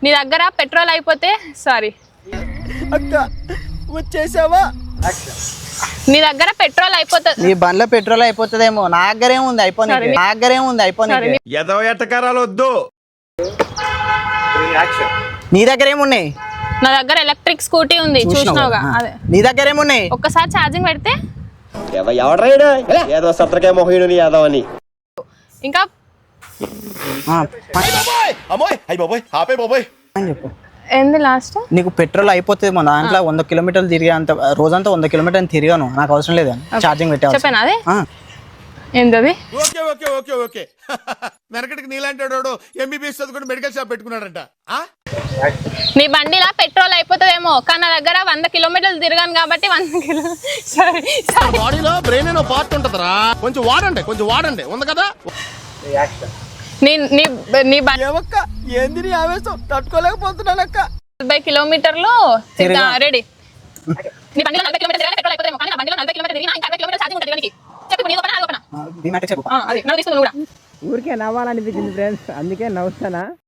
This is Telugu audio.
నీ దగ్గర పెట్రోల్ అయిపోతే సారీ అక్క వచ్చేసావా? నీ దగ్గర పెట్రోల్ అయిపోతుంది. నీ బండ్లో పెట్రోల్ అయిపోతుందేమో. నా దగ్గర ఏముంది అయిపోయి. ఎదవ ఎట్టకారాలు వద్దు. నీ దగ్గర ఏమున్నాయి? నా దగ్గర ఎలక్ట్రిక్ స్కూటీ ఉంది, చూసినావుగా. అదే నీ దగ్గర ఏమున్నాయి? ఒక్కసారి ఛార్జింగ్ పెడితే ఏదో సత్రకాయ మొహీడు యాదవ్ అని ఇంకా చెప్పు. ఏంది లాస్ట్? నీకు పెట్రోల్ అయిపోతుంది మన దాంట్లో 100 కిలోమీటర్లు తిరిగా అంత రోజంతా 100 కిలోమీటర్లు తిరిగాను. నాకు అవసరం లేదు ఛార్జింగ్ పెట్టాలి. చెప్పాను అదే ఏంటది? ఓకే ఓకే ఓకే ఓకే వెనకటికి నీలాంటి ఎంబీబీఎస్ చదువుకుని మెడికల్ షాప్ పెట్టుకున్నాడంట. నీ బండిలా పెట్రోల్ అయిపోతుందేమో, కానీ నా దగ్గర 100 కిలోమీటర్లు తిరగాను కాబట్టి 100 కిలోమీటర్లు. బాడీలో బ్రెయిన్ అనే పార్ట్ ఉంటదరా, కొంచెం వాడండి ఉంది కదా. నీ ఏంది నీ ఆవేశం తట్టుకోలేకపోతున్నానక్క. 40 కిలోమీటర్లు రెడీ. నీ బండిలో 40 కిలోమీటర్లు తిరగాలి, పెట్రోల్ అయిపోతుందేమో, కానీ నా బండిలో 40 కిలోమీటర్లు తిరిగినా ఇంకా 60 కిలోమీటర్లు ఛార్జింగ్ ఉంటుంది తిరగడానికి. చెప్పు నీ ఓపెనా అది ఓపెనా? చెప్పు. అది నన్ను తీసుకుని కూడా ఊరికే నవ్వాలనిపించింది ఫ్రెండ్స్, అందుకే నవ్వుతానా.